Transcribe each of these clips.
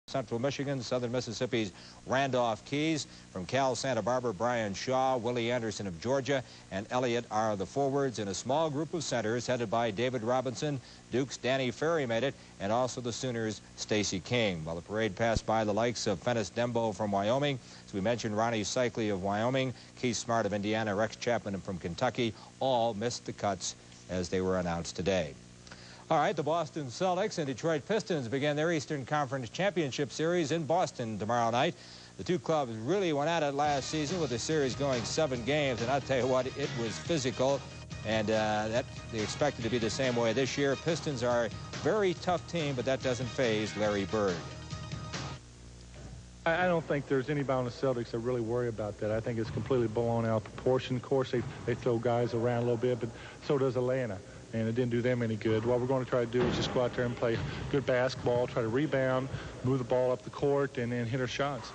Central Michigan, Southern Mississippi's Randolph Keys. From Cal Santa Barbara, Brian Shaw, Willie Anderson of Georgia, and Elliott are the forwards in a small group of centers headed by David Robinson. Duke's Danny Ferry made it, and also the Sooners' Stacy King. While the parade passed by the likes of Fennis Dembo from Wyoming, as we mentioned, Ronnie Cycli of Wyoming, Keith Smart of Indiana, Rex Chapman from Kentucky, all missed the cuts as they were announced today. All right, the Boston Celtics and Detroit Pistons begin their Eastern Conference Championship Series in Boston tomorrow night. The two clubs really went at it last season with the series going 7 games, and I'll tell you what, it was physical, and that they expect it to be the same way this year. Pistons are a very tough team, but that doesn't faze Larry Bird. I don't think there's anybody on the Celtics that really worry about that. I think it's completely blown out of proportion. Of course, they throw guys around a little bit, but so does Atlanta. And it didn't do them any good. What we're going to try to do is just go out there and play good basketball, try to rebound, move the ball up the court, and then hit our shots.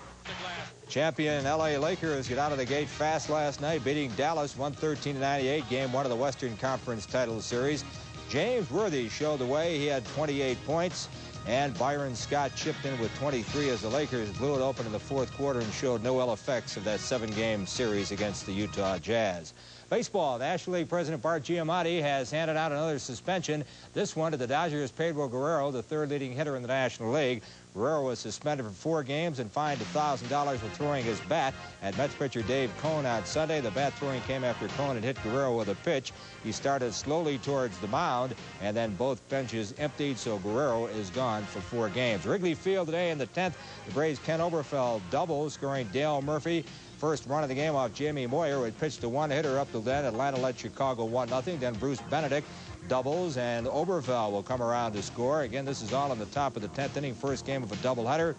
Champion L.A. Lakers get out of the gate fast last night, beating Dallas 113-98, game 1 of the Western Conference title series. James Worthy showed the way. He had 28 points, and Byron Scott chipped in with 23 as the Lakers blew it open in the 4th quarter and showed no ill effects of that 7-game series against the Utah Jazz. Baseball, National League President Bart Giamatti has handed out another suspension, this one to the Dodgers' Pedro Guerrero, the 3rd leading hitter in the National League. Guerrero was suspended for 4 games and fined $1,000 for throwing his bat at Mets pitcher Dave Cone on Sunday. The bat throwing came after Cone had hit Guerrero with a pitch. He started slowly towards the mound, and then both benches emptied, so Guerrero is gone for 4 games. Wrigley Field today in the 10th, the Braves' Ken Oberfeld doubles, scoring Dale Murphy. First run of the game off Jamie Moyer, who had pitched a one-hitter up till then. Atlanta led Chicago 1-0. Then Bruce Benedict doubles, and Oberfeld will come around to score. Again, this is all in the top of the 10th inning, first game of a doubleheader.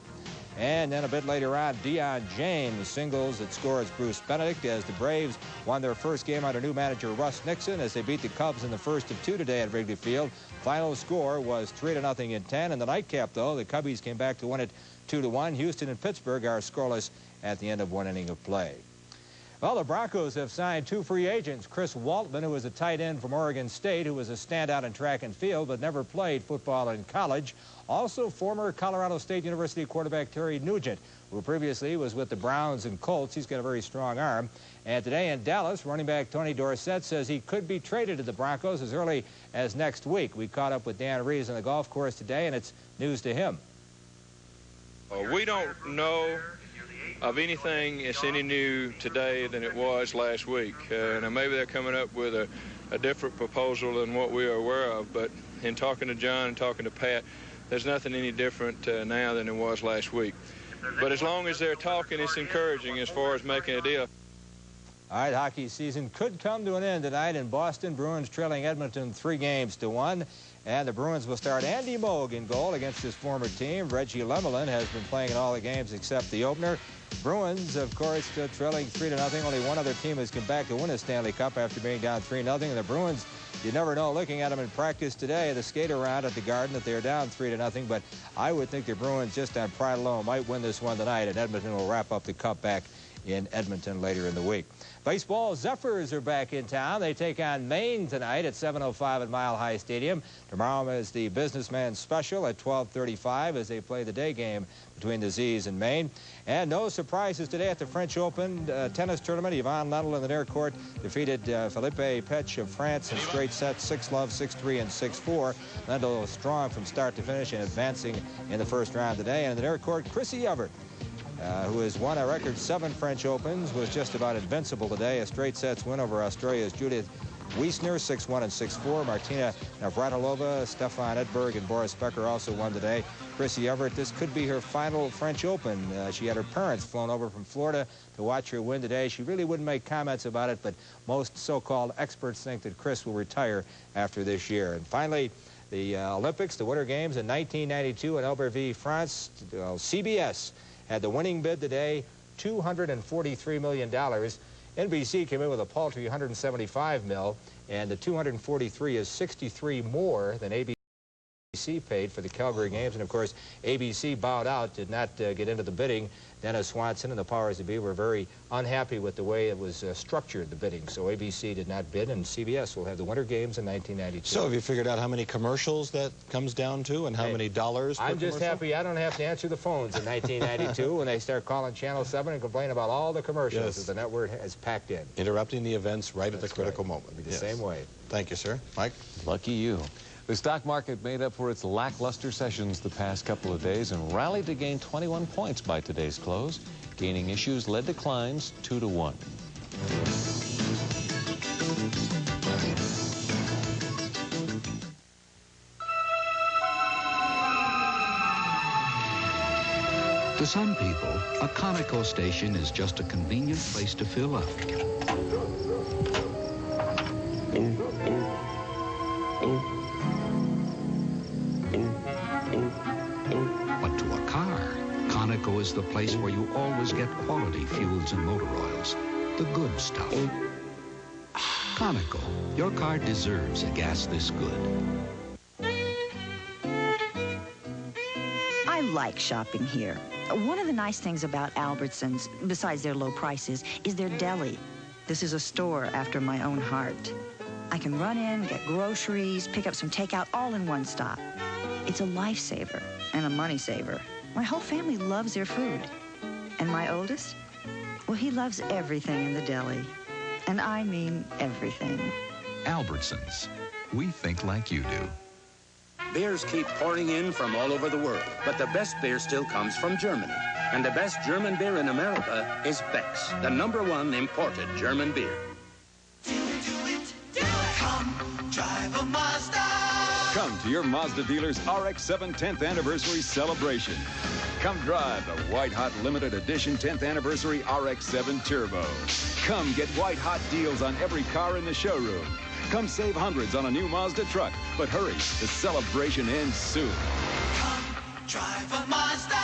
And then a bit later on, Deion James singles that scores Bruce Benedict as the Braves won their first game under new manager Russ Nixon as they beat the Cubs in the first of 2 today at Wrigley Field. Final score was 3-0 in 10. In the nightcap, though, the Cubbies came back to win it 2-1. Houston and Pittsburgh are scoreless at the end of 1 inning of play. Well, the Broncos have signed 2 free agents. Chris Waltman, who was a tight end from Oregon State, who was a standout in track and field but never played football in college. Also, former Colorado State University quarterback Terry Nugent, who previously was with the Browns and Colts. He's got a very strong arm. And today in Dallas, running back Tony Dorsett says he could be traded to the Broncos as early as next week. We caught up with Dan Reeves on the golf course today, and it's news to him. We don't know of anything that's any new today than it was last week. Now maybe they're coming up with a different proposal than what we are aware of, but in talking to John and talking to Pat, there's nothing any different now than it was last week. But as long as they're talking, it's encouraging as far as making a deal. All right, hockey season could come to an end tonight in Boston. Bruins trailing Edmonton 3-1. And the Bruins will start Andy Moog in goal against his former team. Reggie Lemelin has been playing in all the games except the opener. Bruins, of course, trailing 3-0. Only one other team has come back to win a Stanley Cup after being down 3-0. And the Bruins, you never know, looking at them in practice today, the skate around at the Garden, that they're down 3-0. But I would think the Bruins, just on pride alone, might win this one tonight, and Edmonton will wrap up the Cup back in Edmonton later in the week. Baseball, Zephyrs are back in town. They take on Maine tonight at 7:05 at Mile High Stadium. Tomorrow is the Businessman Special at 12:35 as they play the day game between the Z's and Maine. And no surprises today at the French Open tennis tournament. Yvonne Lendl in the near court defeated Philippe Petch of France in straight sets, 6-love, 6-3, and 6-4. Lendl was strong from start to finish and advancing in the first round today. And in the near court, Chrissy Everett, who has won a record 7 French Opens, was just about invincible today. A straight sets win over Australia's Judith Wiesner, 6-1 and 6-4. Martina Navratilova, Stefan Edberg, and Boris Becker also won today. Chrissy Everett, this could be her final French Open. She had her parents flown over from Florida to watch her win today. She really wouldn't make comments about it, but most so-called experts think that Chris will retire after this year. And finally, the Olympics, the Winter Games in 1992 in Albertville, France. CBS had the winning bid today, $243 million. NBC came in with a paltry $175 million, and the $243 is $63 more than ABC ABC paid for the Calgary games. And, of course, ABC bowed out, did not get into the bidding. Dennis Swanson and the powers that be were very unhappy with the way it was structured, the bidding. So ABC did not bid, and CBS will have the Winter Games in 1992. So have you figured out how many commercials that comes down to and how many dollars per I'm just commercial? happy I don't have to answer the phones in 1992 when they start calling Channel 7 and complain about all the commercials that the network has packed in. Interrupting the events right at the critical moment. It'll be the same way. Thank you, sir. Mike? Lucky you. The stock market made up for its lackluster sessions the past couple of days and rallied to gain 21 points by today's close. Gaining issues led declines 2-1. To some people, a Conoco station is just a convenient place to fill up. But to a car, Conoco is the place where you always get quality fuels and motor oils, the good stuff. Conoco, your car deserves a gas this good. I like shopping here. One of the nice things about Albertsons, besides their low prices, is their deli. This is a store after my own heart. I can run in, get groceries, pick up some takeout, all in one stop. It's a lifesaver and a money saver. My whole family loves their food. And my oldest? Well, he loves everything in the deli. And I mean everything. Albertsons. We think like you do. Beers keep pouring in from all over the world, but the best beer still comes from Germany. And the best German beer in America is Beck's, the #1 imported German beer. Do it. Come drive a Mazda. Come to your Mazda dealer's RX-7 10th Anniversary Celebration. Come drive the White Hot Limited Edition 10th Anniversary RX-7 Turbo. Come get white hot deals on every car in the showroom. Come save hundreds on a new Mazda truck. But hurry, the celebration ends soon. Come drive a Mazda.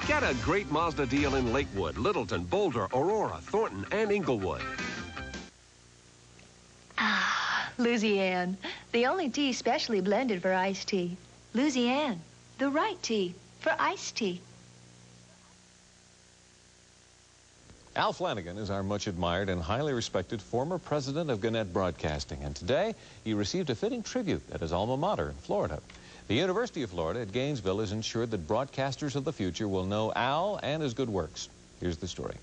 Get a great Mazda deal in Lakewood, Littleton, Boulder, Aurora, Thornton, and Inglewood. Ah, Luzianne, the only tea specially blended for iced tea. Luzianne, the right tea for iced tea. Al Flanagan is our much admired and highly respected former president of Gannett Broadcasting, and today he received a fitting tribute at his alma mater in Florida. The University of Florida at Gainesville has ensured that broadcasters of the future will know Al and his good works. Here's the story.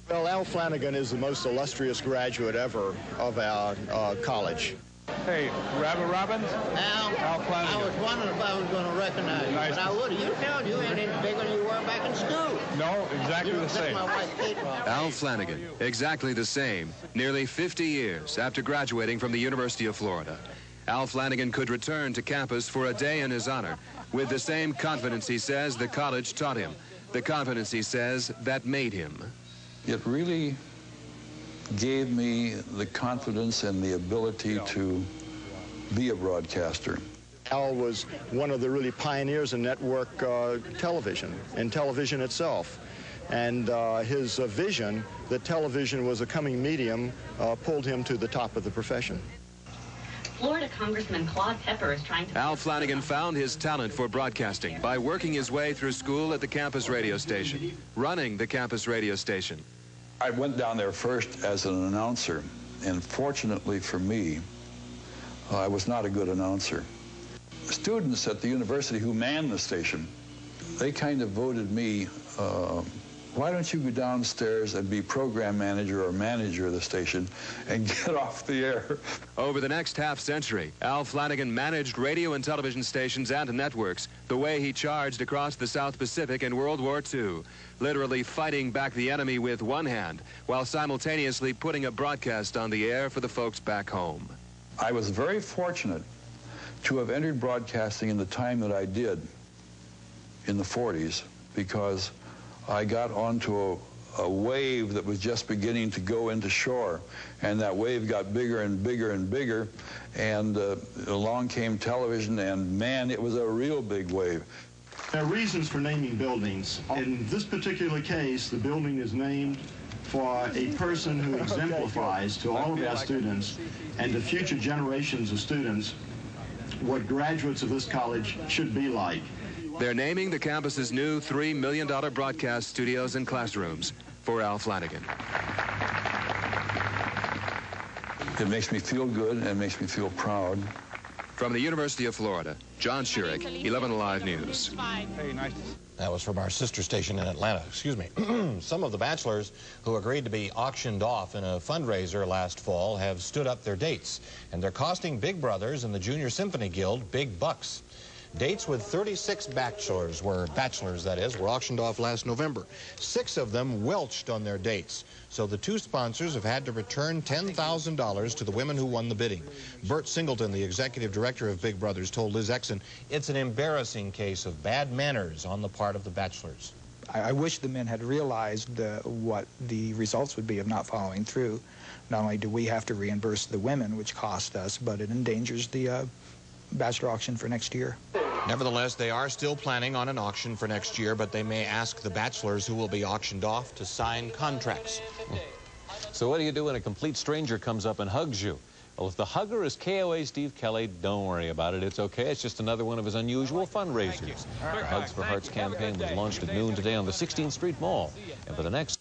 Well, Al Flanagan is the most illustrious graduate ever of our college. Hey, Rabbit Robbins? Al Flanagan. I was wondering if I was going to recognize you, but I would. You found you ain't any bigger than you were back in school. No, exactly the same. My wife, Kate, Al Flanagan, exactly the same, nearly 50 years after graduating from the University of Florida. Al Flanagan could return to campus for a day in his honor with the same confidence, he says, the college taught him. The confidence, he says, that made him. It really gave me the confidence and the ability to be a broadcaster. Al was one of the really pioneers in network television and television itself. And his vision that television was a coming medium pulled him to the top of the profession. Florida Congressman Claude Pepper is trying to... Al Flanagan found his talent for broadcasting by working his way through school at the campus radio station, running the campus radio station. I went down there first as an announcer, and fortunately for me, I was not a good announcer. Students at the university who manned the station, they kind of voted me, why don't you go downstairs and be program manager or manager of the station and get off the air? Over the next half-century, Al Flanagan managed radio and television stations and networks the way he charged across the South Pacific in World War II, literally fighting back the enemy with one hand while simultaneously putting a broadcast on the air for the folks back home. I was very fortunate to have entered broadcasting in the time that I did in the 40s because I got onto a wave that was just beginning to go into shore, and that wave got bigger and bigger and bigger, and along came television, and man, it was a real big wave. There are reasons for naming buildings. In this particular case, the building is named for a person who exemplifies to all of our students and to future generations of students what graduates of this college should be like. They're naming the campus's new $3 million broadcast studios and classrooms for Al Flanagan. It makes me feel good and it makes me feel proud. From the University of Florida, John Shurik, 11 Alive News. Hey, nice. That was from our sister station in Atlanta. Excuse me. Some of the bachelors who agreed to be auctioned off in a fundraiser last fall have stood up their dates, and they're costing Big Brothers and the Junior Symphony Guild big bucks. Dates with 36 bachelors were auctioned off last November. 6 of them welched on their dates. So the 2 sponsors have had to return $10,000 to the women who won the bidding. Bert Singleton, the executive director of Big Brothers, told Liz Exon it's an embarrassing case of bad manners on the part of the bachelors. I wish the men had realized what the results would be of not following through. Not only do we have to reimburse the women, which cost us, but it endangers the bachelor auction for next year. Nevertheless, they are still planning on an auction for next year, but they may ask the bachelors who will be auctioned off to sign contracts. So what do you do when a complete stranger comes up and hugs you? Well, if the hugger is KOA Steve Kelly, don't worry about it. It's okay. It's just another one of his unusual fundraisers. The Hugs for Hearts campaign was launched at noon today on the 16th Street Mall. And for the next